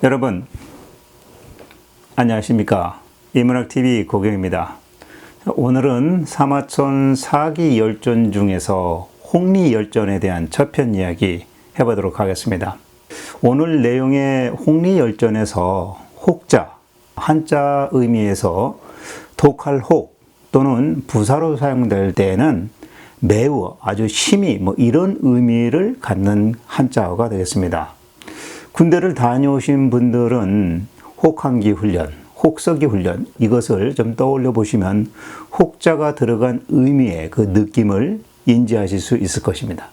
여러분 안녕하십니까? 이문학TV 고경입니다. 오늘은 사마천 사기열전 중에서 홍리열전에 대한 저편 이야기 해보도록 하겠습니다. 오늘 내용의 홍리열전에서 혹자, 한자 의미에서 독할 혹 또는 부사로 사용될 때에는 매우 아주 심히 이런 의미를 갖는 한자어가 되겠습니다. 군대를 다녀오신 분들은 혹한기 훈련, 혹서기 훈련 이것을 좀 떠올려 보시면 혹자가 들어간 의미의 그 느낌을 인지하실 수 있을 것입니다.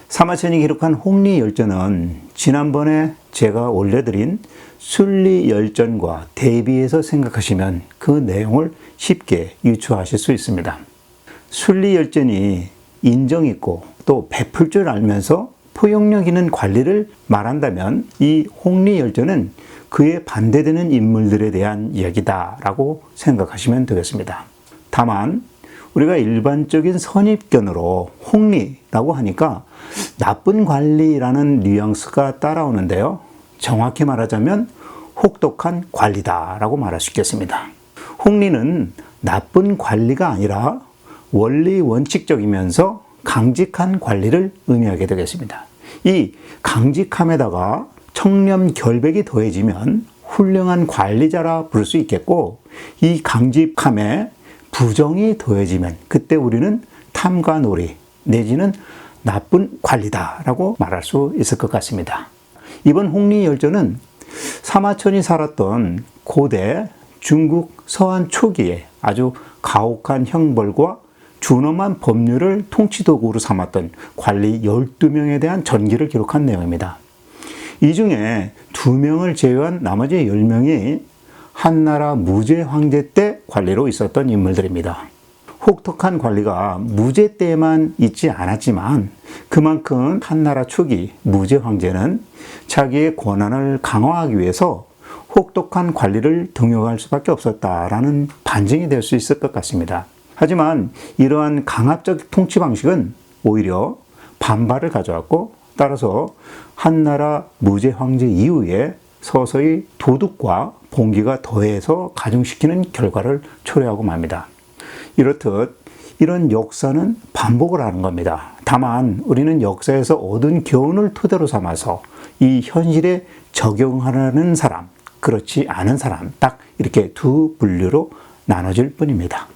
사마천이 기록한 홍리열전은 지난번에 제가 올려드린 순리열전과 대비해서 생각하시면 그 내용을 쉽게 유추하실 수 있습니다. 순리열전이 인정 있고 또 베풀 줄 알면서 포용력 있는 관리를 말한다면 이 홍리열전은 그에 반대되는 인물들에 대한 이야기다라고 생각하시면 되겠습니다. 다만 우리가 일반적인 선입견으로 홍리라고 하니까 나쁜 관리라는 뉘앙스가 따라오는데요. 정확히 말하자면 혹독한 관리다라고 말할 수 있겠습니다. 홍리는 나쁜 관리가 아니라 원리 원칙적이면서 강직한 관리를 의미하게 되겠습니다. 이 강직함에다가 청렴 결백이 더해지면 훌륭한 관리자라 부를 수 있겠고, 이 강직함에 부정이 더해지면 그때 우리는 탐관오리 내지는 나쁜 관리다라고 말할 수 있을 것 같습니다. 이번 홍리열전은 사마천이 살았던 고대 중국 서한 초기에 아주 가혹한 형벌과 준엄한 법률을 통치도구로 삼았던 관리 12명에 대한 전기를 기록한 내용입니다. 이 중에 2명을 제외한 나머지 10명이 한나라 무제 황제 때 관리로 있었던 인물들입니다. 혹독한 관리가 무제 때만 있지 않았지만 그만큼 한나라 초기 무제 황제는 자기의 권한을 강화하기 위해서 혹독한 관리를 등용할 수밖에 없었다라는 반증이 될 수 있을 것 같습니다. 하지만 이러한 강압적 통치 방식은 오히려 반발을 가져왔고, 따라서 한나라 무제 황제 이후에 서서히 도둑과 봉기가 더해서 가중시키는 결과를 초래하고 맙니다. 이렇듯 이런 역사는 반복을 하는 겁니다. 다만 우리는 역사에서 얻은 교훈을 토대로 삼아서 이 현실에 적용하는 사람, 그렇지 않은 사람, 딱 이렇게 두 분류로 나눠질 뿐입니다.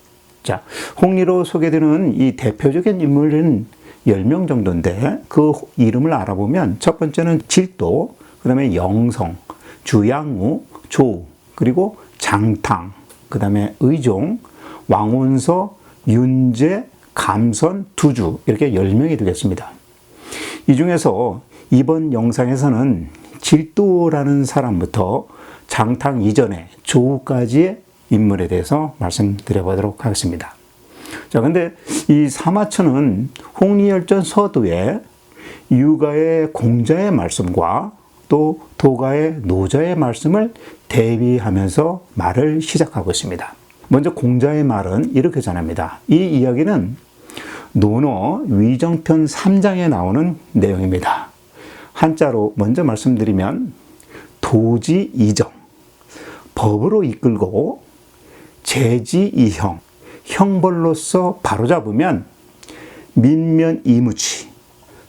자, 홍리로 소개되는 이 대표적인 인물은 10명 정도인데 그 이름을 알아보면 첫 번째는 질도, 그 다음에 영성, 주양우, 조우, 그리고 장탕, 그 다음에 의종, 왕온서, 윤제, 감선, 두주 이렇게 10명이 되겠습니다. 이 중에서 이번 영상에서는 질도라는 사람부터 장탕 이전에 조우까지의 인물에 대해서 말씀드려보도록 하겠습니다. 자, 근데 이 사마천은 홍리열전 서두에 유가의 공자의 말씀과 또 도가의 노자의 말씀을 대비하면서 말을 시작하고 있습니다. 먼저 공자의 말은 이렇게 전합니다. 이 이야기는 논어 위정편 3장에 나오는 내용입니다. 한자로 먼저 말씀드리면 도지이정, 법으로 이끌고 제지이형, 형벌로서 바로잡으면 민면이무치,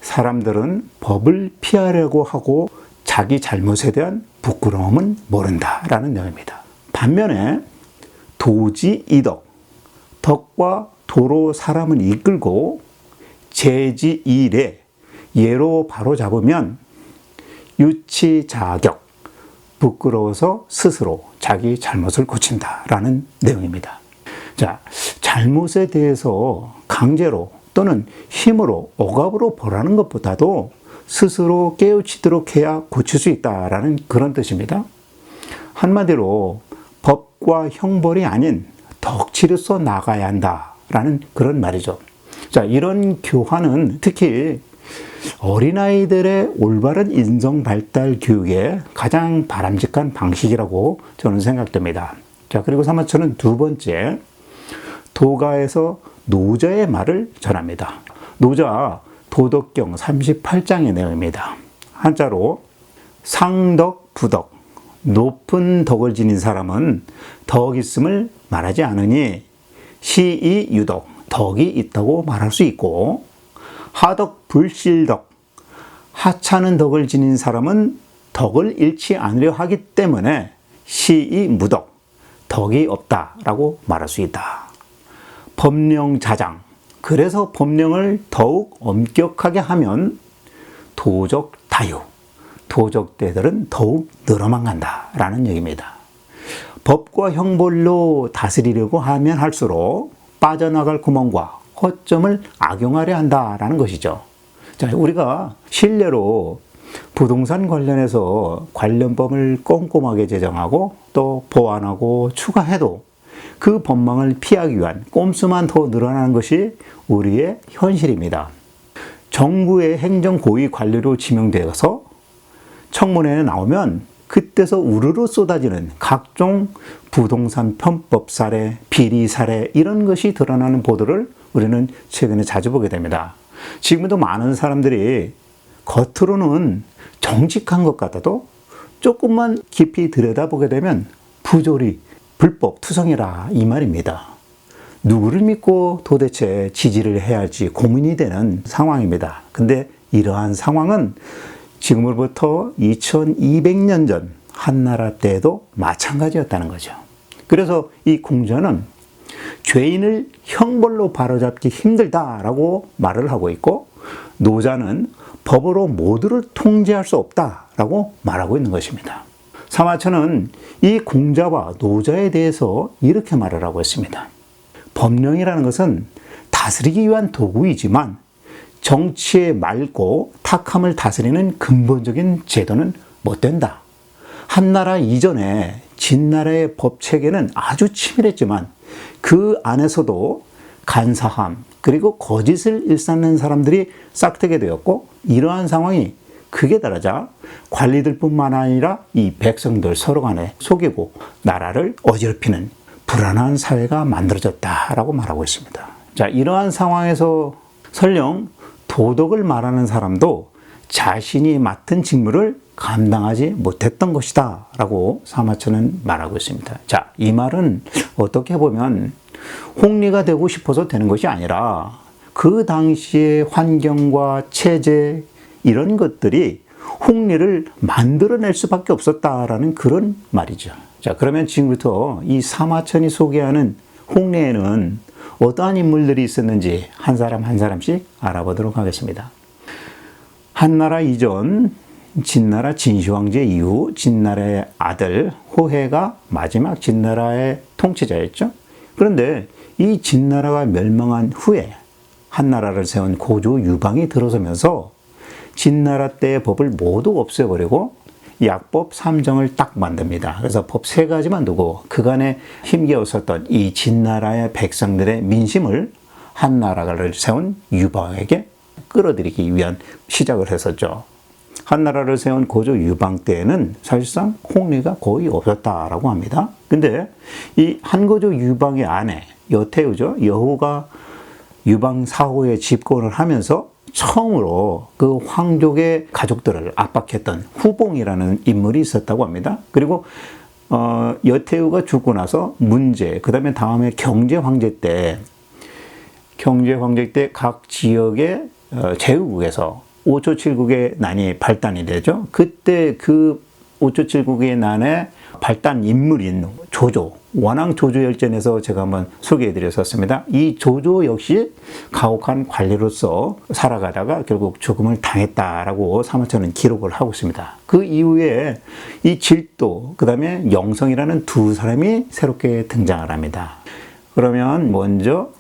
사람들은 법을 피하려고 하고 자기 잘못에 대한 부끄러움은 모른다라는 내용입니다. 반면에 도지이덕, 덕과 도로 사람을 이끌고 제지이례, 예로 바로잡으면 유치자격, 부끄러워서 스스로 자기 잘못을 고친다라는 내용입니다. 자, 잘못에 대해서 강제로 또는 힘으로 억압으로 벌하는 것보다도 스스로 깨우치도록 해야 고칠 수 있다라는 그런 뜻입니다. 한마디로 법과 형벌이 아닌 덕치로서 나가야 한다라는 그런 말이죠. 자, 이런 교화는 특히 어린아이들의 올바른 인성 발달 교육의 가장 바람직한 방식이라고 저는 생각됩니다. 자, 그리고 사마천은 두 번째, 도가에서 노자의 말을 전합니다. 노자 도덕경 38장의 내용입니다. 한자로 상덕, 부덕, 높은 덕을 지닌 사람은 덕 있음을 말하지 않으니 시이 유덕, 덕이 있다고 말할 수 있고, 하덕 불실덕, 하찮은 덕을 지닌 사람은 덕을 잃지 않으려 하기 때문에 시이 무덕, 덕이 없다라고 말할 수 있다. 법령자장, 그래서 법령을 더욱 엄격하게 하면 도적 다유, 도적대들은 더욱 늘어만 간다라는 얘기입니다. 법과 형벌로 다스리려고 하면 할수록 빠져나갈 구멍과 허점을 악용하려 한다라는 것이죠. 자, 우리가 실례로 부동산 관련해서 관련법을 꼼꼼하게 제정하고 또 보완하고 추가해도 그 법망을 피하기 위한 꼼수만 더 늘어나는 것이 우리의 현실입니다. 정부의 행정고위 관리로 지명되어서 청문회에 나오면 그때서 우르르 쏟아지는 각종 부동산 편법 사례, 비리 사례 이런 것이 드러나는 보도를 우리는 최근에 자주 보게 됩니다. 지금도 많은 사람들이 겉으로는 정직한 것 같아도 조금만 깊이 들여다보게 되면 부조리, 불법, 투성이라 이 말입니다. 누구를 믿고 도대체 지지를 해야 할지 고민이 되는 상황입니다. 근데 이러한 상황은 지금으로부터 2200년 전 한나라 때에도 마찬가지였다는 거죠. 그래서 이 공자는 죄인을 형벌로 바로잡기 힘들다라고 말을 하고 있고, 노자는 법으로 모두를 통제할 수 없다라고 말하고 있는 것입니다. 사마천은 이 공자와 노자에 대해서 이렇게 말을 하고 있습니다. 법령이라는 것은 다스리기 위한 도구이지만 정치에 맑고 탁함을 다스리는 근본적인 제도는 못 된다. 한나라 이전에 진나라의 법체계는 아주 치밀했지만 그 안에서도 간사함 그리고 거짓을 일삼는 사람들이 싹트게 되었고, 이러한 상황이 극에 달하자 관리들뿐만 아니라 이 백성들 서로 간에 속이고 나라를 어지럽히는 불안한 사회가 만들어졌다라고 말하고 있습니다. 자, 이러한 상황에서 설령 도덕을 말하는 사람도 자신이 맡은 직무를 감당하지 못했던 것이다 라고 사마천은 말하고 있습니다. 자, 이 말은 어떻게 보면 홍리가 되고 싶어서 되는 것이 아니라 그 당시의 환경과 체제 이런 것들이 홍리를 만들어낼 수밖에 없었다라는 그런 말이죠. 자, 그러면 지금부터 이 사마천이 소개하는 홍리에는 어떠한 인물들이 있었는지 한 사람 한 사람씩 알아보도록 하겠습니다. 한나라 이전 진나라 진시황제 이후 진나라의 아들 호해가 마지막 진나라의 통치자였죠. 그런데 이 진나라가 멸망한 후에 한나라를 세운 고조 유방이 들어서면서 진나라 때의 법을 모두 없애버리고 약법 3정을 딱 만듭니다. 그래서 법 3가지만 두고 그간에 힘겨웠었던 이 진나라의 백성들의 민심을 한나라를 세운 유방에게 끌어들이기 위한 시작을 했었죠. 한나라를 세운 고조 유방 때에는 사실상 홍리가 거의 없었다라고 합니다. 근데 이 한고조 유방의 아내 여태우죠. 여호가 유방 사후에 집권을 하면서 처음으로 그 황족의 가족들을 압박했던 후봉이라는 인물이 있었다고 합니다. 그리고 여태우가 죽고 나서 문제, 그 다음에 경제 황제 때 각 지역의 제후국에서 5초 7국의 난이 발단이 되죠. 그때 그 5초 7국의 난의 발단 인물인 조조, 원앙 조조열전에서 제가 한번 소개해 드렸었습니다. 이 조조 역시 가혹한 관리로서 살아가다가 결국 죽음을 당했다라고 사마천은 기록을 하고 있습니다. 그 이후에 이 질도, 그 다음에 영성이라는 두 사람이 새롭게 등장을 합니다. 그러면 먼저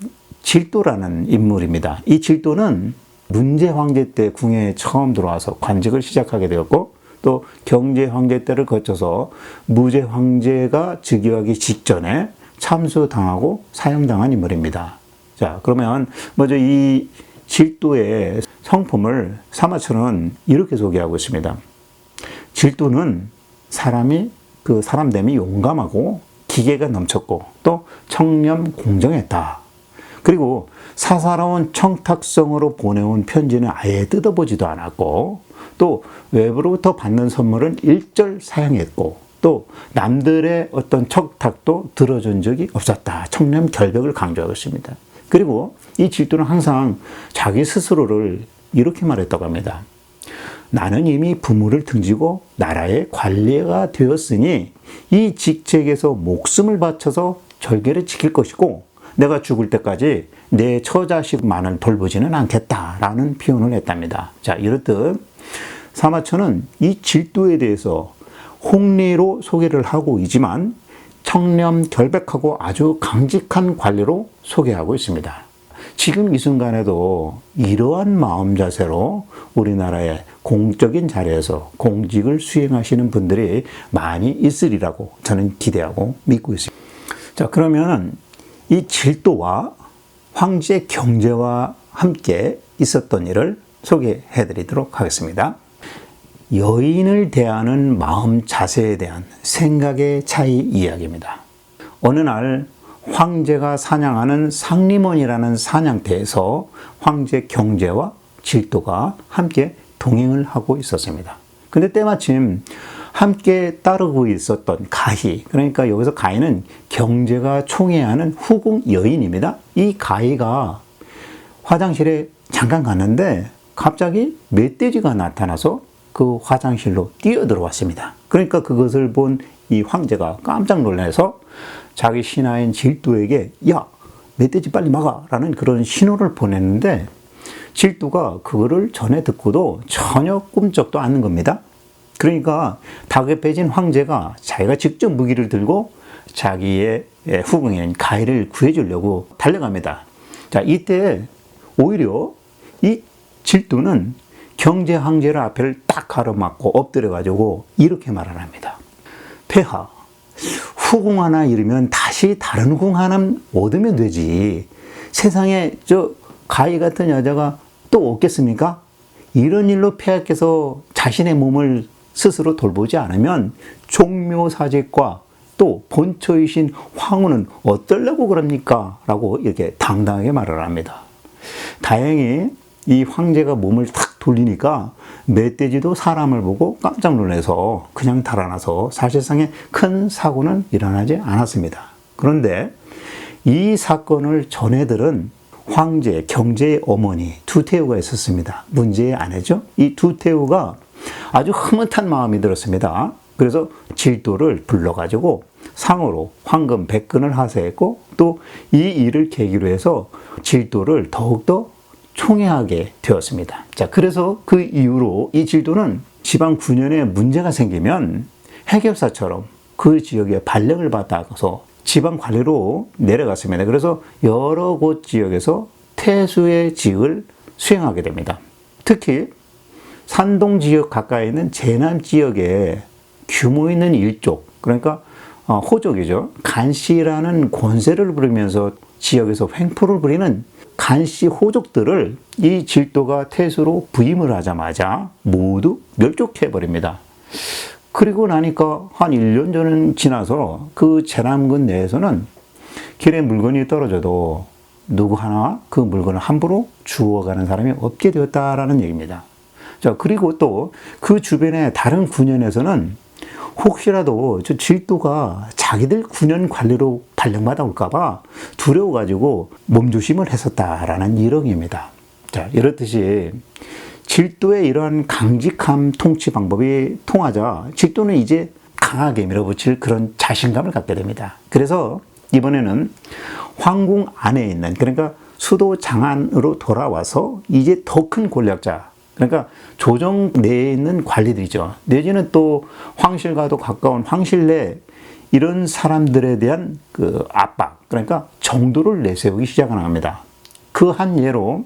질도라는 인물입니다. 이 질도는 문제 황제 때 궁에 처음 들어와서 관직을 시작하게 되었고, 또 경제 황제 때를 거쳐서 무제 황제가 즉위하기 직전에 참수당하고 사형당한 인물입니다. 자, 그러면 먼저 이 질도의 성품을 사마천은 이렇게 소개하고 있습니다. 질도는 그 사람됨이 용감하고 기계가 넘쳤고 또 청렴 공정했다. 그리고 사사로운 청탁성으로 보내온 편지는 아예 뜯어보지도 않았고, 또 외부로부터 받는 선물은 일절 사양했고, 또 남들의 어떤 척탁도 들어준 적이 없었다. 청렴 결백을 강조하고 있습니다. 그리고 이 질투는 항상 자기 스스로를 이렇게 말했다고 합니다. 나는 이미 부모를 등지고 나라의 관리가 되었으니 이 직책에서 목숨을 바쳐서 절개를 지킬 것이고 내가 죽을 때까지 내 처자식만을 돌보지는 않겠다라는 표현을 했답니다. 자, 이렇듯 사마천은 이 질투에 대해서 홍리로 소개를 하고 있지만 청렴 결백하고 아주 강직한 관리로 소개하고 있습니다. 지금 이 순간에도 이러한 마음 자세로 우리나라의 공적인 자리에서 공직을 수행하시는 분들이 많이 있으리라고 저는 기대하고 믿고 있습니다. 자, 그러면 이 질도와 황제 경제와 함께 있었던 일을 소개해 드리도록 하겠습니다. 여인을 대하는 마음 자세에 대한 생각의 차이 이야기입니다. 어느 날 황제가 사냥하는 상림원이라는 사냥터에서 황제 경제와 질도가 함께 동행을 하고 있었습니다. 근데 때마침 함께 따르고 있었던 가희, 그러니까 여기서 가희는 경제가 총애하는 후궁 여인입니다. 이 가희가 화장실에 잠깐 갔는데 갑자기 멧돼지가 나타나서 그 화장실로 뛰어들어왔습니다. 그러니까 그것을 본 이 황제가 깜짝 놀라서 자기 신하인 질도에게 야, 멧돼지 빨리 막아 라는 그런 신호를 보냈는데 질도가 그거를 전해 듣고도 전혀 꿈쩍도 않는 겁니다. 그러니까 다급해진 황제가 자기가 직접 무기를 들고 자기의 후궁인 가희를 구해주려고 달려갑니다. 자, 이때 오히려 이 질도는 경제 황제를 앞을 딱 가로막고 엎드려가지고 이렇게 말을 합니다. 폐하, 후궁 하나 잃으면 다시 다른 후궁 하나 얻으면 되지. 세상에 저 가희 같은 여자가 또 없겠습니까? 이런 일로 폐하께서 자신의 몸을 스스로 돌보지 않으면 종묘사직과 또 본처이신 황후는 어떨려고 그럽니까? 라고 이렇게 당당하게 말을 합니다. 다행히 이 황제가 몸을 탁 돌리니까 멧돼지도 사람을 보고 깜짝 놀라서 그냥 달아나서 사실상의 큰 사고는 일어나지 않았습니다. 그런데 이 사건을 전해들은 황제, 경제의 어머니 두태우가 있었습니다. 문제의 아내죠. 이 두태우가 아주 흐뭇한 마음이 들었습니다. 그래서 질도를 불러가지고 상으로 황금 100근을 하사했고 또 이 일을 계기로 해서 질도를 더욱더 총애하게 되었습니다. 자, 그래서 그 이후로 이 질도는 지방 군연에 문제가 생기면 해결사처럼 그 지역에 발령을 받아서 지방 관리로 내려갔습니다. 그래서 여러 곳 지역에서 태수의 직을 수행하게 됩니다. 특히 산동 지역 가까이 있는 제남 지역에 규모 있는 일족, 그러니까 호족이죠. 간씨라는 권세를 부리면서 지역에서 횡포를 부리는 간씨 호족들을 이 질도가 태수로 부임을 하자마자 모두 멸족해버립니다. 그리고 나니까 한 1년 전 지나서 그 제남군 내에서는 길에 물건이 떨어져도 누구 하나 그 물건을 함부로 주워가는 사람이 없게 되었다라는 얘기입니다. 자, 그리고 또 그 주변의 다른 군연에서는 혹시라도 저 질도가 자기들 군연 관리로 발령받아 올까봐 두려워가지고 몸조심을 했었다라는 이론입니다. 자, 이렇듯이 질도의 이러한 강직한 통치 방법이 통하자 질도는 이제 강하게 밀어붙일 그런 자신감을 갖게 됩니다. 그래서 이번에는 황궁 안에 있는, 그러니까 수도 장안으로 돌아와서 이제 더 큰 권력자, 그러니까 조정 내에 있는 관리들이죠. 내지는 또 황실과도 가까운 황실 내 이런 사람들에 대한 그 압박, 그러니까 정도를 내세우기 시작을 합니다. 그 한 예로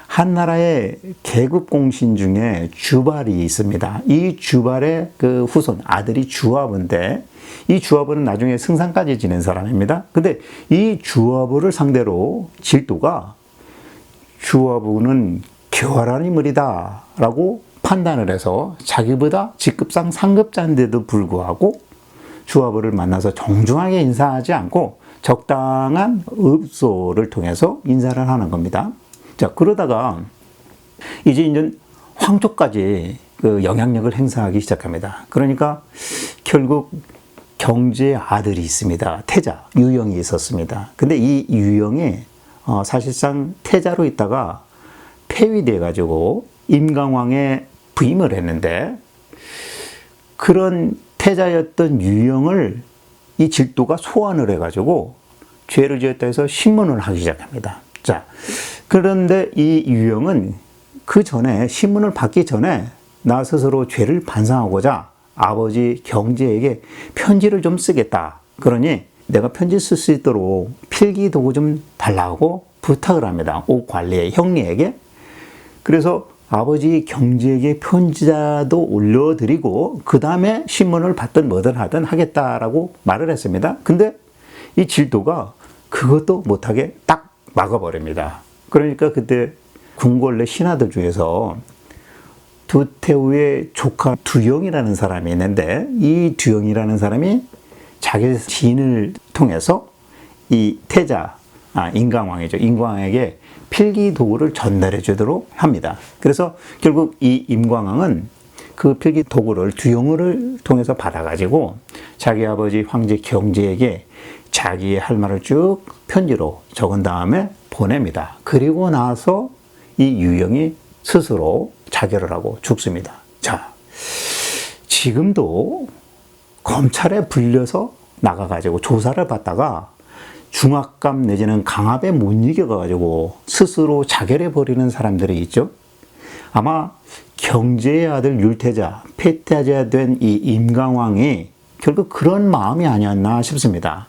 한나라의 계급공신 중에 주발이 있습니다. 이 주발의 그 후손, 아들이 주화부인데 이 주화부는 나중에 승상까지 지낸 사람입니다. 근데 이 주화부를 상대로 질도가 주화부는 교활한 인물이다 라고 판단을 해서 자기보다 직급상 상급자인데도 불구하고 주화부를 만나서 정중하게 인사하지 않고 적당한 읍소를 통해서 인사를 하는 겁니다. 자, 그러다가 이제 황족까지 그 영향력을 행사하기 시작합니다. 그러니까 결국 경제의 아들이 있습니다. 태자, 유영이 있었습니다. 근데 이 유영이 사실상 태자로 있다가 폐위돼 가지고 임강왕에 부임을 했는데, 그런 태자였던 유영을 이 질도가 소환을 해가지고 죄를 지었다 해서 신문을 하기 시작합니다. 자, 그런데 이 유영은 그 전에, 신문을 받기 전에 나 스스로 죄를 반성하고자 아버지 경제에게 편지를 좀 쓰겠다. 그러니 내가 편지 쓸 수 있도록 필기도구 좀 달라고 부탁을 합니다. 옷 관리의 형리에게. 그래서 아버지 경제에게 편지자도 올려드리고 그 다음에 신문을 받든 뭐든 하든 하겠다라고 말을 했습니다. 근데 이 질도가 그것도 못하게 딱 막아버립니다. 그러니까 그때 궁궐내 신하들 중에서 두태우의 조카 두영이라는 사람이 있는데, 이 두영이라는 사람이 자기 지인을 통해서 이 태자, 임강왕이죠. 임강왕에게 필기도구를 전달해 주도록 합니다. 그래서 결국 이 임광왕은 그 필기도구를 두영을 통해서 받아가지고 자기 아버지 황제 경제에게 자기의 할 말을 쭉 편지로 적은 다음에 보냅니다. 그리고 나서 이 유영이 스스로 자결을 하고 죽습니다. 자, 지금도 검찰에 불려서 나가가지고 조사를 받다가 중압감 내지는 강압에 못 이겨가지고 스스로 자결해버리는 사람들이 있죠. 아마 경제의 아들 율태자, 폐태자 된 이 임강왕이 결국 그런 마음이 아니었나 싶습니다.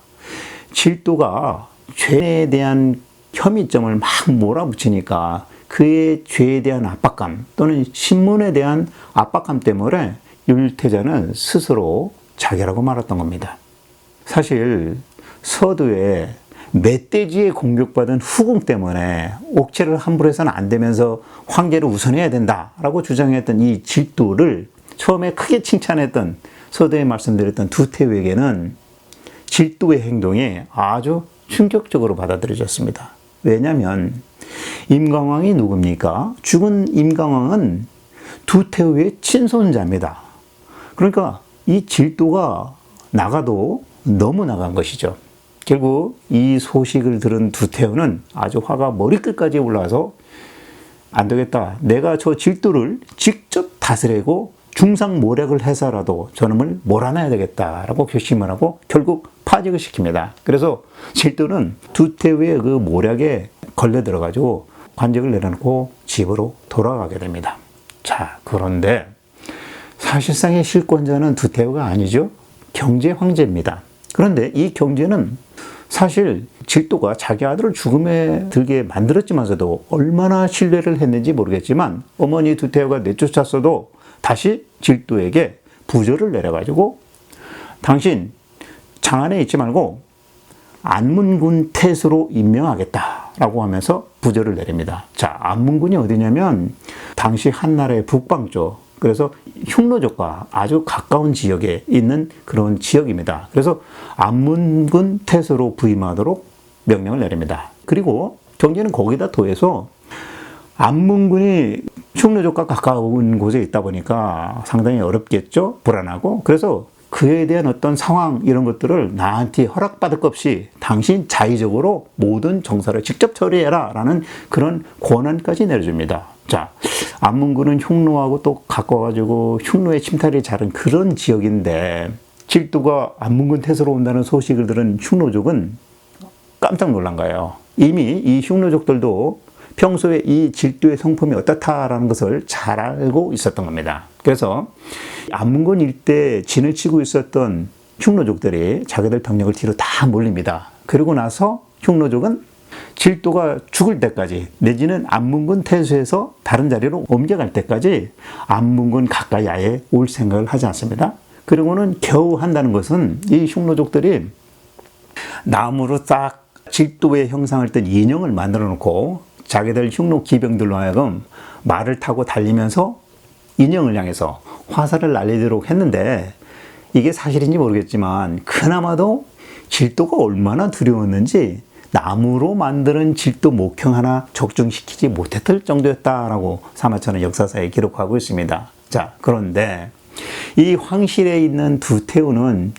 질도가 죄에 대한 혐의점을 막 몰아붙이니까 그의 죄에 대한 압박감 또는 신문에 대한 압박감 때문에 율태자는 스스로 자결하고 말았던 겁니다. 사실 서두에 멧돼지에 공격받은 후궁 때문에 옥체를 함부로 해서는 안 되면서 황제를 우선해야 된다라고 주장했던 이 질도를 처음에 크게 칭찬했던, 서두에 말씀드렸던 두태우에게는 질도의 행동이 아주 충격적으로 받아들여졌습니다. 왜냐하면 임강왕이 누굽니까? 죽은 임강왕은 두태우의 친손자입니다. 그러니까 이 질도가 나가도 너무 나간 것이죠. 결국 이 소식을 들은 두태우는 아주 화가 머리끝까지 올라와서 안 되겠다. 내가 저 질도를 직접 다스리고 중상모략을 해서라도 저놈을 몰아내야 되겠다라고 결심을 하고 결국 파직을 시킵니다. 그래서 질도는 두태우의 그 모략에 걸려 들어가지고 관직을 내려놓고 집으로 돌아가게 됩니다. 자, 그런데 사실상의 실권자는 두태우가 아니죠. 경제 황제입니다. 그런데 이 경제는 사실 질도가 자기 아들을 죽음에 들게 만들었지만서도 얼마나 신뢰를 했는지 모르겠지만 어머니 두태우가 내쫓았어도 다시 질도에게 부조를 내려가지고 당신 장안에 있지 말고 안문군 태수로 임명하겠다라고 하면서 부조를 내립니다. 자, 안문군이 어디냐면 당시 한나라의 북방쪽, 그래서 흉노족과 아주 가까운 지역에 있는 그런 지역입니다. 그래서 안문군 태수로 부임하도록 명령을 내립니다. 그리고 경제는 거기다 더해서 안문군이 흉노족과 가까운 곳에 있다 보니까 상당히 어렵겠죠? 불안하고. 그래서 그에 대한 어떤 상황 이런 것들을 나한테 허락받을 것 없이 당신 자의적으로 모든 정사를 직접 처리해라 라는 그런 권한까지 내려줍니다. 자, 안문군은 흉노하고 또 가까워가지고 흉노의 침탈이 잦은 그런 지역인데 질도가 안문군 태수로 온다는 소식을 들은 흉노족은 깜짝 놀란 거예요. 이미 이 흉노족들도 평소에 이 질도의 성품이 어떻다라는 것을 잘 알고 있었던 겁니다. 그래서 안문군 일대 진을 치고 있었던 흉노족들이 자기들 병력을 뒤로 다 몰립니다. 그리고 나서 흉노족은 질도가 죽을 때까지 내지는 안문군 태수에서 다른 자리로 옮겨갈 때까지 안문군 가까이 아예 올 생각을 하지 않습니다. 그리고는 겨우 한다는 것은 이 흉노족들이 나무로 딱 질도의 형상을 뗀 인형을 만들어 놓고 자기들 흉노 기병들로 하여금 말을 타고 달리면서 인형을 향해서 화살을 날리도록 했는데 이게 사실인지 모르겠지만 그나마도 질도가 얼마나 두려웠는지 나무로 만드는 질도 목형 하나 적중시키지 못했을 정도였다라고 사마천은 역사사에 기록하고 있습니다. 자, 그런데 이 황실에 있는 두태우는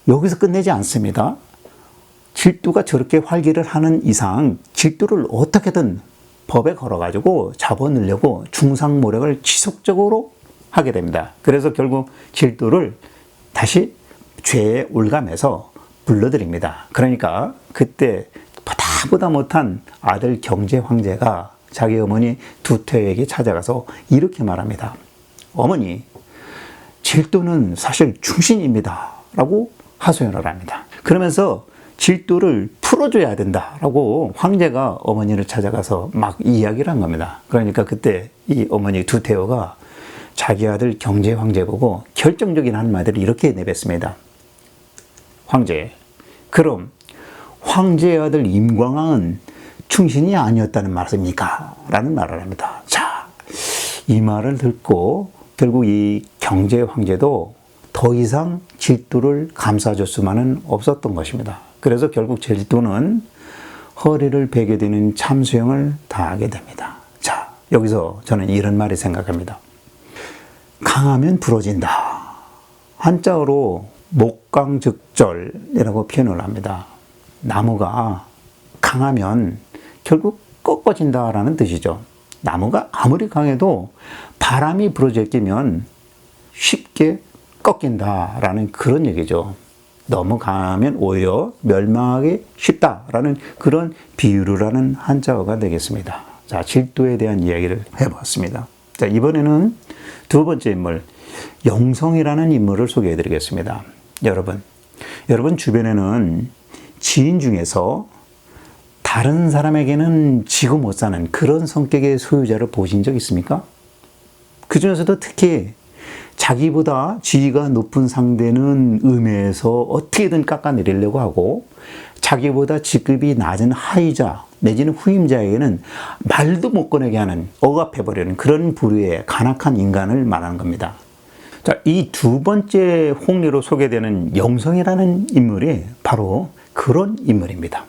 여기서 끝내지 않습니다. 질투가 저렇게 활기를 하는 이상 질투를 어떻게든 법에 걸어가지고 잡아넣으려고 중상모략을 지속적으로 하게 됩니다. 그래서 결국 질투를 다시 죄에 올감해서 불러들입니다. 그러니까 그때 보다 못한 아들 경제 황제가 자기 어머니 두태에게 찾아가서 이렇게 말합니다. 어머니, 질투는 사실 충신입니다. 라고 하소연을 합니다. 그러면서 질투를 풀어줘야 된다라고 황제가 어머니를 찾아가서 막 이야기를 한 겁니다. 그러니까 그때 이 어머니 두태오가 자기 아들 경제 황제 보고 결정적인 한마디를 이렇게 내뱉습니다. 황제, 그럼 황제의 아들 임광왕은 충신이 아니었다는 말씀입니까? 라는 말을 합니다. 자, 이 말을 듣고 결국 이 경제 황제도 더 이상 질투를 감싸줄 수만은 없었던 것입니다. 그래서 결국 질투는 허리를 베게 되는 참수형을 당하게 됩니다. 자, 여기서 저는 이런 말이 생각합니다. 강하면 부러진다. 한자어로 목강즉절이라고 표현을 합니다. 나무가 강하면 결국 꺾어진다라는 뜻이죠. 나무가 아무리 강해도 바람이 불어져 끼면 쉽게 꺾인다라는 그런 얘기죠. 너무 강하면 오히려 멸망하기 쉽다라는 그런 비유를 하는 한자어가 되겠습니다. 자, 질투에 대한 이야기를 해봤습니다. 자, 이번에는 두 번째 인물, 영성이라는 인물을 소개해 드리겠습니다. 여러분 주변에는 지인 중에서 다른 사람에게는 지고 못 사는 그런 성격의 소유자를 보신 적 있습니까? 그 중에서도 특히 자기보다 지위가 높은 상대는 음해해서 어떻게든 깎아내리려고 하고 자기보다 직급이 낮은 하위자 내지는 후임자에게는 말도 못 꺼내게 하는 억압해버리는 그런 부류의 간악한 인간을 말하는 겁니다. 자, 이 두 번째 홍리로 소개되는 영성이라는 인물이 바로 그런 인물입니다.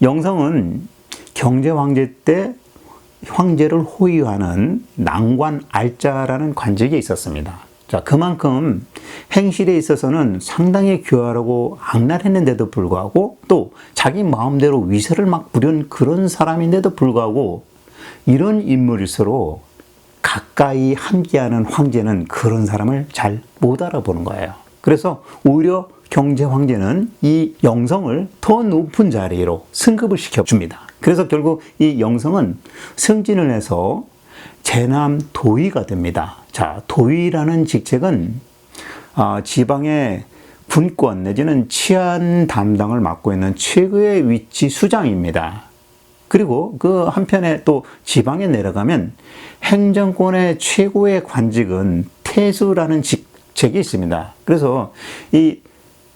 영성은 경제 황제 때 황제를 호위하는 낭관 알자라는 관직에 있었습니다. 자, 그만큼 행실에 있어서는 상당히 교활하고 악랄했는데도 불구하고 또 자기 마음대로 위세를 막 부린 그런 사람인데도 불구하고 이런 인물일수록 가까이 함께하는 황제는 그런 사람을 잘 못 알아보는 거예요. 그래서 오히려 경제 황제는 이 영성을 더 높은 자리로 승급을 시켜줍니다. 그래서 결국 이 영성은 승진을 해서 제남 도의가 됩니다. 자, 도의라는 직책은 지방의 군권 내지는 치안 담당을 맡고 있는 최고의 위치 수장입니다. 그리고 그 한편에 또 지방에 내려가면 행정권의 최고의 관직은 태수라는 직책이 있습니다. 그래서 이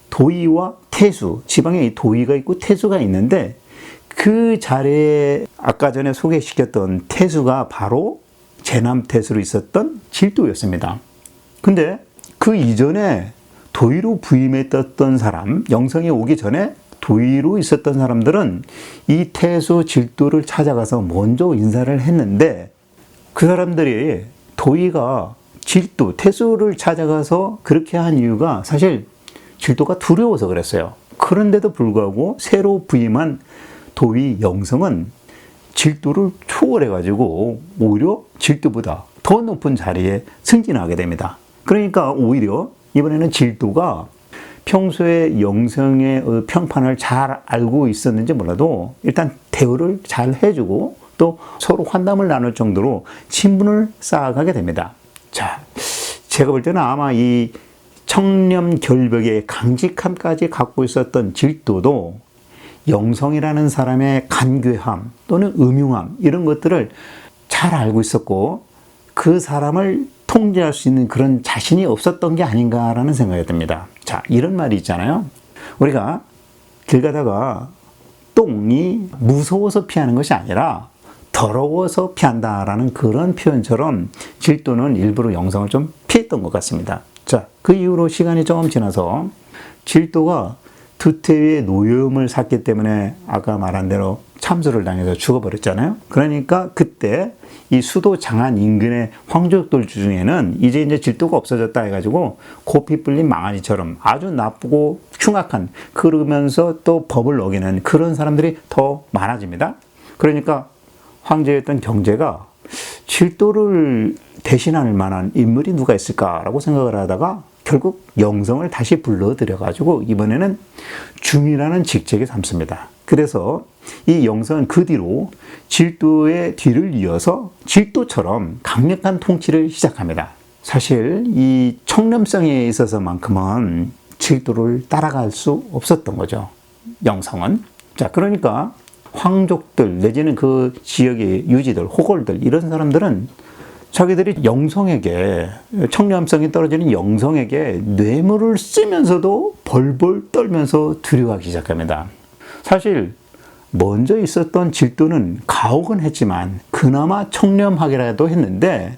도의와 태수, 지방에 이 도의가 있고 태수가 있는데 그 자리에 아까 전에 소개시켰던 태수가 바로 제남태수로 있었던 질도였습니다. 근데 그 이전에 도의로 부임했던 사람, 영성이 오기 전에 도의로 있었던 사람들은 이 태수 질도를 찾아가서 먼저 인사를 했는데 그 사람들이 도의가 질도, 태수를 찾아가서 그렇게 한 이유가 사실 질도가 두려워서 그랬어요. 그런데도 불구하고 새로 부임한 도의 영성은 질도를 초월해가지고 오히려 질도보다 더 높은 자리에 승진하게 됩니다. 그러니까 오히려 이번에는 질도가 평소에 영성의 평판을 잘 알고 있었는지 몰라도 일단 대우를 잘 해주고 또 서로 환담을 나눌 정도로 친분을 쌓아가게 됩니다. 자, 제가 볼 때는 아마 이 청렴결벽의 강직함까지 갖고 있었던 질도도 영성이라는 사람의 간괴함 또는 음흉함 이런 것들을 잘 알고 있었고 그 사람을 통제할 수 있는 그런 자신이 없었던 게 아닌가라는 생각이 듭니다. 자, 이런 말이 있잖아요. 우리가 길 가다가 똥이 무서워서 피하는 것이 아니라 더러워서 피한다라는 그런 표현처럼 질도는 일부러 영성을 좀 피했던 것 같습니다. 자, 그 이후로 시간이 조금 지나서 질도가 두태위의 노여움을 샀기 때문에 아까 말한 대로 참수를 당해서 죽어버렸잖아요. 그러니까 그때 이 수도 장안 인근의 황족들 중에는 이제 질도가 없어졌다 해가지고 고피 불린 망아지처럼 아주 나쁘고 흉악한, 그러면서 또 법을 어기는 그런 사람들이 더 많아집니다. 그러니까 황제였던 경제가 질도를 대신할 만한 인물이 누가 있을까라고 생각을 하다가 결국 영성을 다시 불러들여가지고 이번에는 중이라는 직책에 삼습니다. 그래서 이 영성은 그 뒤로 질도의 뒤를 이어서 질도처럼 강력한 통치를 시작합니다. 사실 이 청렴성에 있어서만큼은 질도를 따라갈 수 없었던 거죠, 영성은. 자, 그러니까 황족들 내지는 그 지역의 유지들, 호골들, 이런 사람들은 자기들이 영성에게, 청렴성이 떨어지는 영성에게 뇌물을 쓰면서도 벌벌 떨면서 두려워하기 시작합니다. 사실 먼저 있었던 질도는 가혹은 했지만 그나마 청렴하기라도 했는데,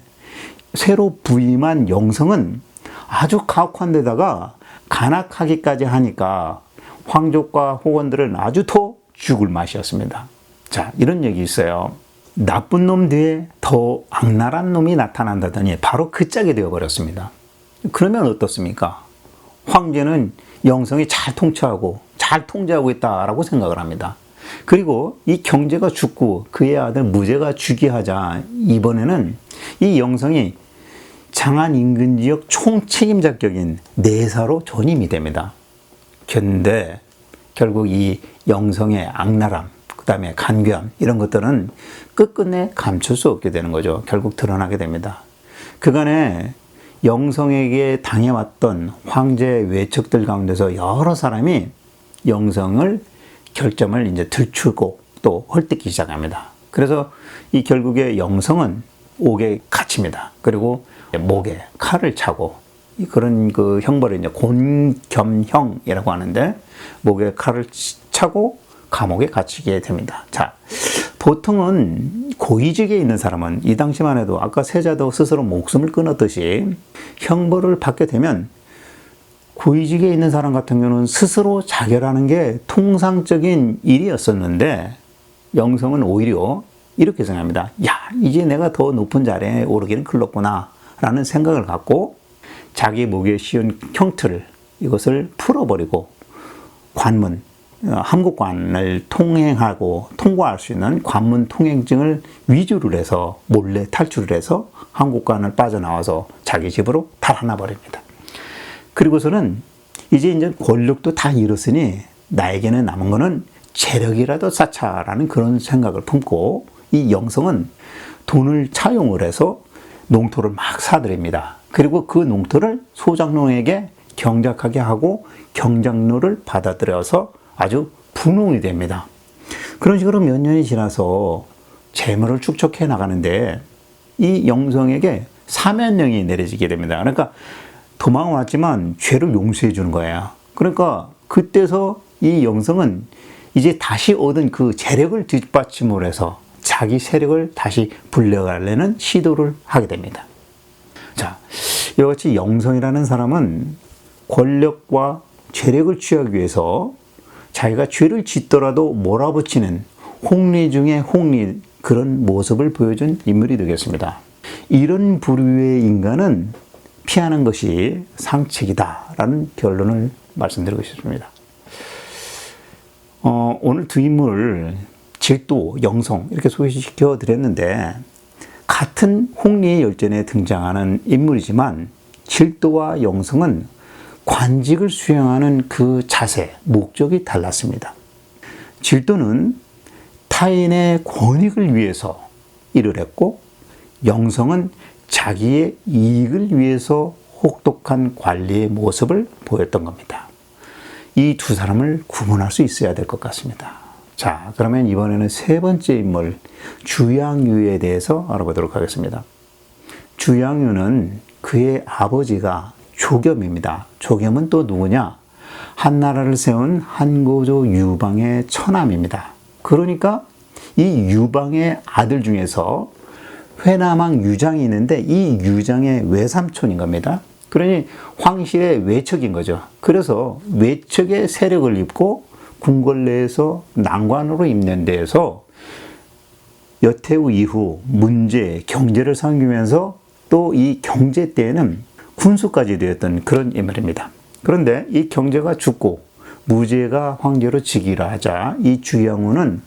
새로 부임한 영성은 아주 가혹한 데다가 간악하기까지 하니까 황족과 호건들은 아주 더 죽을 맛이었습니다. 자, 이런 얘기 있어요. 나쁜 놈 뒤에 더 악랄한 놈이 나타난다더니 바로 그 짝이 되어버렸습니다. 그러면 어떻습니까? 황제는 영성이 잘 통치하고 잘 통제하고 있다라고 생각을 합니다. 그리고 이 경제가 죽고 그의 아들 무제가 즉위하자 이번에는 이 영성이 장안 인근 지역 총책임자격인 내사로 전임이 됩니다. 그런데 결국 이 영성의 악랄함, 그 다음에 간교함, 이런 것들은 끝끝내 감출 수 없게 되는 거죠. 결국 드러나게 됩니다. 그간에 영성에게 당해왔던 황제 외척들 가운데서 여러 사람이 영성을 결점을 이제 들추고 또 헐뜯기 시작합니다. 그래서 이 결국에 영성은 옥에 갇힙니다. 그리고 목에 칼을 차고, 그런 그 형벌을 이제 곤겸형이라고 하는데, 목에 칼을 차고 감옥에 갇히게 됩니다. 자, 보통은 고위직에 있는 사람은 이 당시만 해도 아까 세자도 스스로 목숨을 끊었듯이 형벌을 받게 되면 고위직에 있는 사람 같은 경우는 스스로 자결하는 게 통상적인 일이었었는데, 영성은 오히려 이렇게 생각합니다. 야, 이제 내가 더 높은 자리에 오르기는 글렀구나 라는 생각을 갖고 자기 목에 씌운 형틀을, 이것을 풀어버리고 관문, 함국관을 통과할 수 있는 관문 통행증을 위조를 해서 몰래 탈출을 해서 함국관을 빠져나와서 자기 집으로 달아나 버립니다. 그리고서는 이제 권력도 다 잃었으니 나에게는 남은 거는 재력이라도 쌓자라는 그런 생각을 품고, 이 영성은 돈을 차용을 해서 농토를 막 사들입니다. 그리고 그 농토를 소장농에게 경작하게 하고 경작료를 받아들여서 아주 분홍이 됩니다. 그런 식으로 몇 년이 지나서 재물을 축적해 나가는데 이 영성에게 사면령이 내려지게 됩니다. 그러니까 도망을 왔지만 죄를 용서해 주는 거예요. 그러니까 그때서 이 영성은 이제 다시 얻은 그 재력을 뒷받침을 해서 자기 세력을 다시 불려가려는 시도를 하게 됩니다. 자, 이와 같이 영성이라는 사람은 권력과 재력을 취하기 위해서 자기가 죄를 짓더라도 몰아붙이는 홍리 중에 홍리, 그런 모습을 보여준 인물이 되겠습니다. 이런 부류의 인간은 피하는 것이 상책이다라는 결론을 말씀드리고 싶습니다. 오늘 두 인물, 질도, 영성 이렇게 소개시켜 드렸는데, 같은 홍리의 열전에 등장하는 인물이지만 질도와 영성은 관직을 수행하는 그 자세, 목적이 달랐습니다. 질도는 타인의 권익을 위해서 일을 했고, 영성은 자기의 이익을 위해서 혹독한 관리의 모습을 보였던 겁니다. 이 두 사람을 구분할 수 있어야 될 것 같습니다. 자, 그러면 이번에는 세 번째 인물, 주양유에 대해서 알아보도록 하겠습니다. 주양유는 그의 아버지가 조겸입니다. 조겸은 또 누구냐? 한나라를 세운 한고조 유방의 처남입니다. 그러니까 이 유방의 아들 중에서 회남왕 유장이 있는데 이 유장의 외삼촌인 겁니다. 그러니 황실의 외척인 거죠. 그래서 외척의 세력을 입고 궁궐 내에서 난관으로 있는 데에서 여태우 이후 문제, 경제를 섬기면서 또 이 경제 때에는 군수까지 되었던 그런 인물입니다. 그런데 이 경제가 죽고 무죄가 황제로 즉위를 하자 이 주영우는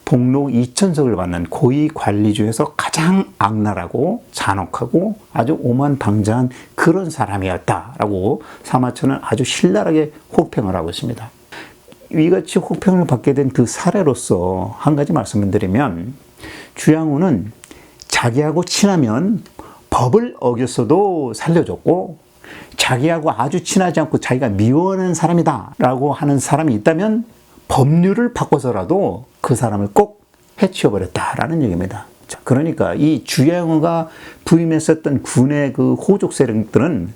복록 2천석을 받는 고위 관리 중에서 가장 악랄하고 잔혹하고 아주 오만방자한 그런 사람이었다라고 사마천은 아주 신랄하게 혹평을 하고 있습니다. 이같이 혹평을 받게 된 그 사례로서 한 가지 말씀을 드리면, 주양우는 자기하고 친하면 법을 어겼어도 살려줬고, 자기하고 아주 친하지 않고 자기가 미워하는 사람이다 라고 하는 사람이 있다면 법률을 바꿔서라도 그 사람을 꼭 해치워버렸다라는 얘기입니다. 그러니까 이 주양우가 부임했었던 군의 그 호족 세력들은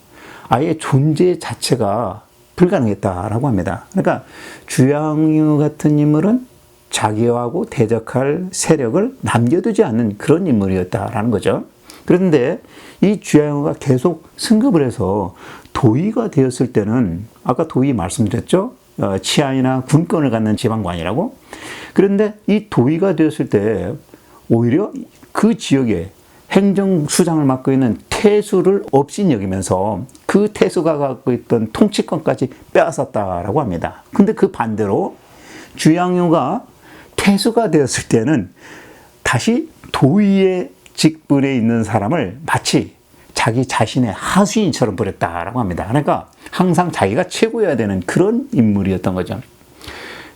아예 존재 자체가 불가능했다라고 합니다. 그러니까 주양우 같은 인물은 자기하고 대적할 세력을 남겨두지 않는 그런 인물이었다라는 거죠. 그런데 이 주양우가 계속 승급을 해서 도의가 되었을 때는, 아까 도의 말씀드렸죠? 치안이나 군권을 갖는 지방관이라고. 그런데 이 도의가 되었을 때 오히려 그 지역에 행정수장을 맡고 있는 태수를 없인 여기면서 그 태수가 갖고 있던 통치권까지 빼앗았다라고 합니다. 근데 그 반대로 주양우가 태수가 되었을 때는 다시 도의의 직분에 있는 사람을 마치 자기 자신의 하수인처럼 버렸다라고 합니다. 그러니까 항상 자기가 최고여야 되는 그런 인물이었던 거죠.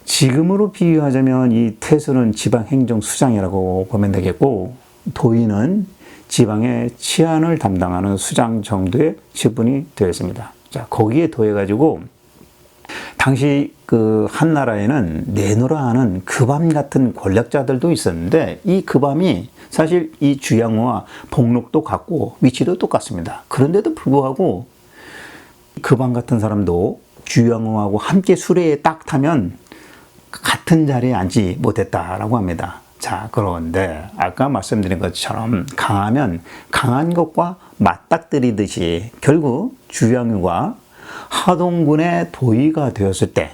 지금으로 비유하자면 이 태수는 지방행정수장이라고 보면 되겠고, 도의는 지방의 치안을 담당하는 수장 정도의 직분이 되었습니다. 자, 거기에 더해가지고 당시 그 한나라에는 내노라 하는 급암 같은 권력자들도 있었는데, 이 급암이 사실 이 주양우와 복록도 같고 위치도 똑같습니다. 그런데도 불구하고 급암 같은 사람도 주양우하고 함께 수레에 딱 타면 같은 자리에 앉지 못했다라고 합니다. 자, 그런데 아까 말씀드린 것처럼 강하면 강한 것과 맞닥뜨리듯이 결국 주양우가 하동군의 도의가 되었을 때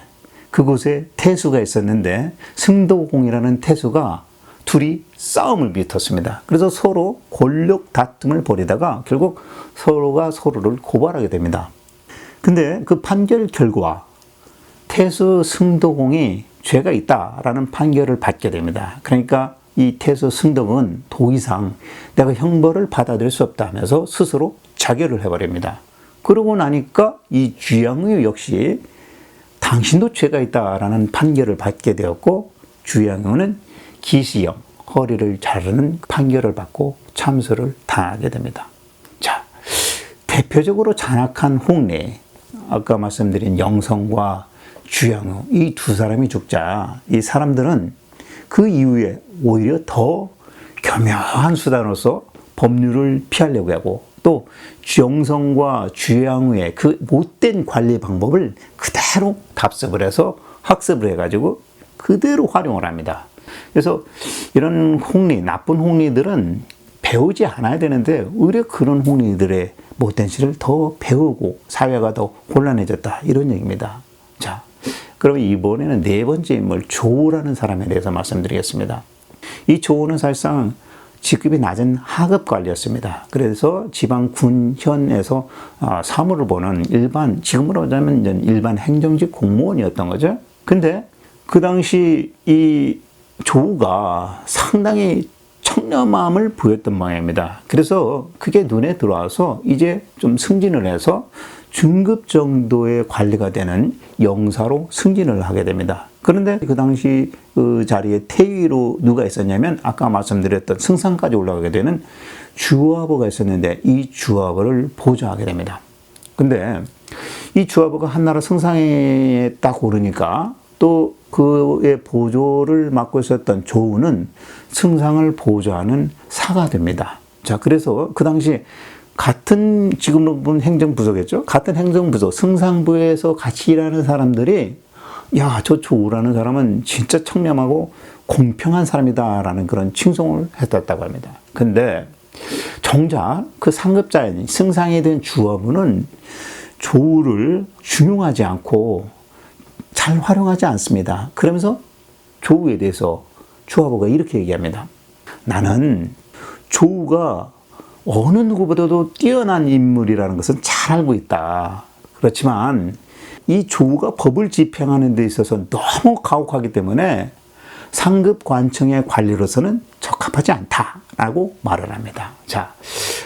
그곳에 태수가 있었는데 승도공이라는 태수가 둘이 싸움을 빚었습니다. 그래서 서로 권력 다툼을 벌이다가 결국 서로가 서로를 고발하게 됩니다. 근데 그 판결 결과 태수 승도공이 죄가 있다라는 판결을 받게 됩니다. 그러니까 이 태수 승도공은 도의상 내가 형벌을 받아들일 수 없다 하면서 스스로 자결을 해버립니다. 그러고 나니까 이 주양우 역시 당신도 죄가 있다라는 판결을 받게 되었고, 주양우는 기시형, 허리를 자르는 판결을 받고 참수를 당하게 됩니다. 자, 대표적으로 잔악한 홍례, 아까 말씀드린 영성과 주양우, 이 두 사람이 죽자 이 사람들은 그 이후에 오히려 더 교묘한 수단으로서 법률을 피하려고 하고, 또 영성과 주양우의 그 못된 관리 방법을 그대로 답습을 해서 학습을 해가지고 그대로 활용을 합니다. 그래서 이런 홍리, 나쁜 홍리들은 배우지 않아야 되는데 오히려 그런 홍리들의 못된 실을 더 배우고 사회가 더 혼란해졌다, 이런 얘기입니다. 자, 그럼 이번에는 네 번째 인물 조우라는 사람에 대해서 말씀드리겠습니다. 이 조우는 사실상 직급이 낮은 하급관리였습니다. 그래서 지방 군현에서 사무를 보는 일반, 지금으로 하자면 일반 행정직 공무원이었던 거죠. 근데 그 당시 이 조우가 상당히 청렴함을 보였던 모양입니다. 그래서 그게 눈에 들어와서 이제 좀 승진을 해서 중급 정도의 관리가 되는 영사로 승진을 하게 됩니다. 그런데 그 당시 그 자리에 태위로 누가 있었냐면 아까 말씀드렸던 승상까지 올라가게 되는 주화보가 있었는데, 이 주화보를 보좌하게 됩니다. 근데 이 주화보가 한나라 승상에 딱 오르니까 또 그의 보조를 맡고 있었던 조우는 승상을 보좌하는 사가 됩니다. 자, 그래서 그 당시 같은, 지금으로 보면 행정부서겠죠? 같은 행정부서, 승상부에서 같이 일하는 사람들이 야, 저 조우라는 사람은 진짜 청렴하고 공평한 사람이다라는 그런 칭송을 했었다고 합니다. 근데 정작 그 상급자인 승상이 된 주화부는 조우를 중용하지 않고 잘 활용하지 않습니다. 그러면서 조우에 대해서 주화보가 이렇게 얘기합니다. 나는 조우가 어느 누구보다도 뛰어난 인물이라는 것은 잘 알고 있다. 그렇지만 이 조우가 법을 집행하는 데 있어서 너무 가혹하기 때문에 상급 관청의 관리로서는 적합하지 않다라고 말을 합니다. 자,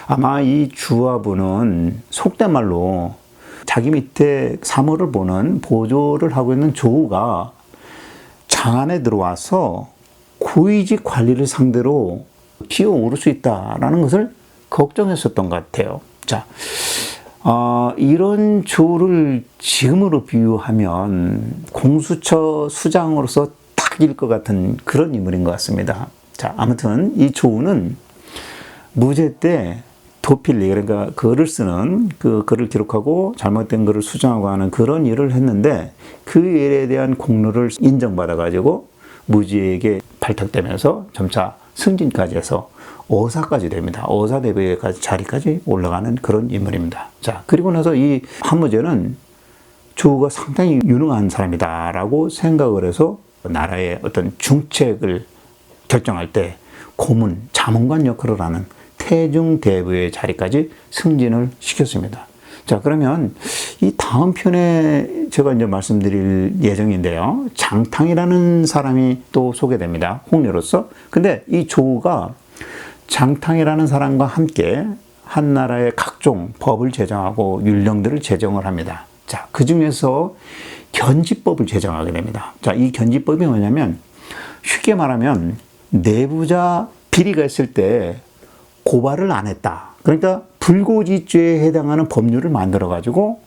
아마 이 주화부는 속된 말로 자기 밑에 사모를 보는 보조를 하고 있는 조우가 장안에 들어와서 고위직 관리를 상대로 기어오를 수 있다라는 것을 걱정했었던 것 같아요. 자, 이런 조를 지금으로 비유하면 공수처 수장으로서 딱일 것 같은 그런 인물인 것 같습니다. 자, 아무튼 이 조우는 무죄 때 도필리, 그러니까 글을 쓰는 그 글을 기록하고 잘못된 글을 수정하고 하는 그런 일을 했는데 그 일에 대한 공로를 인정받아가지고 무지에게 발탁되면서 점차 승진까지 해서 어사까지 됩니다. 어사대부의 자리까지 올라가는 그런 인물입니다. 자, 그리고 나서 이 한무제는 조우가 상당히 유능한 사람이다라고 생각을 해서 나라의 어떤 중책을 결정할 때 고문, 자문관 역할을 하는 태중대부의 자리까지 승진을 시켰습니다. 자, 그러면 이 다음 편에 제가 이제 말씀드릴 예정인데요. 장탕이라는 사람이 또 소개됩니다. 홍례로서. 근데 이 조우가 장탕이라는 사람과 함께 한나라의 각종 법을 제정하고 율령들을 제정을 합니다. 자, 그 중에서 견지법을 제정하게 됩니다. 자, 이 견지법이 뭐냐면 쉽게 말하면 내부자 비리가 있을 때 고발을 안 했다. 그러니까 불고지죄에 해당하는 법률을 만들어 가지고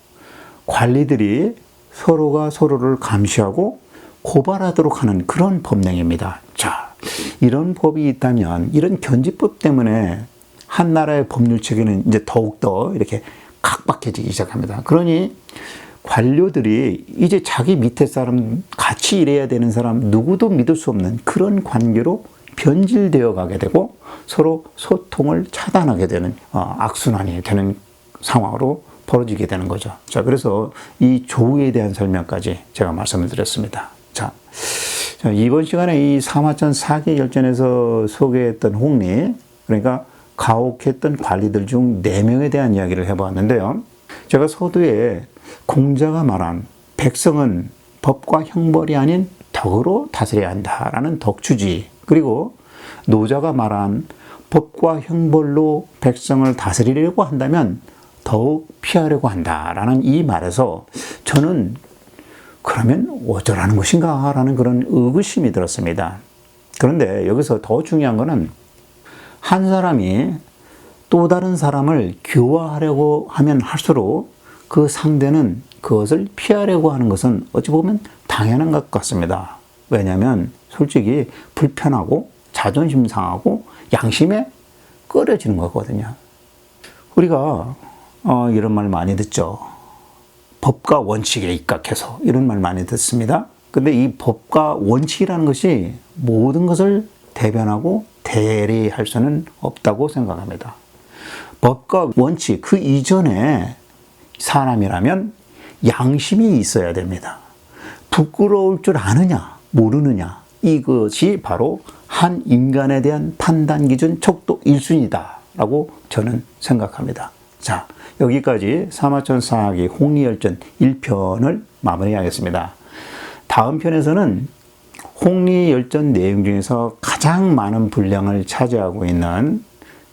관리들이 서로가 서로를 감시하고 고발하도록 하는 그런 법령입니다. 자, 이런 법이 있다면 이런 견지법 때문에 한나라의 법률 체계는 이제 더욱더 이렇게 각박해지기 시작합니다. 그러니 관료들이 이제 자기 밑에 사람, 같이 일해야 되는 사람, 누구도 믿을 수 없는 그런 관계로 변질되어 가게 되고 서로 소통을 차단하게 되는 악순환이 되는 상황으로 벌어지게 되는 거죠. 자, 그래서 이 조우에 대한 설명까지 제가 말씀을 드렸습니다. 자, 이번 시간에 이 사마천 사기 열전에서 소개했던 홍리, 그러니까 가혹했던 관리들 중 4명에 대한 이야기를 해보았는데요. 제가 서두에 공자가 말한 백성은 법과 형벌이 아닌 덕으로 다스려야 한다라는 덕추지, 그리고 노자가 말한 법과 형벌로 백성을 다스리려고 한다면 더욱 피하려고 한다라는 이 말에서 저는 그러면 어쩌라는 것인가 라는 그런 의구심이 들었습니다. 그런데 여기서 더 중요한 것은 한 사람이 또 다른 사람을 교화하려고 하면 할수록 그 상대는 그것을 피하려고 하는 것은 어찌 보면 당연한 것 같습니다. 왜냐하면 솔직히 불편하고 자존심 상하고 양심에 꺼려지는 거거든요. 우리가 이런 말 많이 듣죠. 법과 원칙에 입각해서 이런 말 많이 듣습니다. 근데 이 법과 원칙이라는 것이 모든 것을 대변하고 대리할 수는 없다고 생각합니다. 법과 원칙, 그 이전에 사람이라면 양심이 있어야 됩니다. 부끄러울 줄 아느냐, 모르느냐, 이것이 바로 한 인간에 대한 판단 기준 척도 1순위다라고 저는 생각합니다. 자, 여기까지 사마천 사기 홍리열전 1편을 마무리하겠습니다. 다음 편에서는 홍리열전 내용 중에서 가장 많은 분량을 차지하고 있는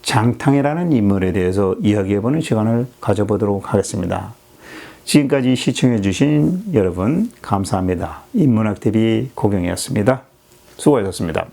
장탕이라는 인물에 대해서 이야기해보는 시간을 가져보도록 하겠습니다. 지금까지 시청해 주신 여러분 감사합니다. 인문학TV 고경이었습니다. 수고하셨습니다.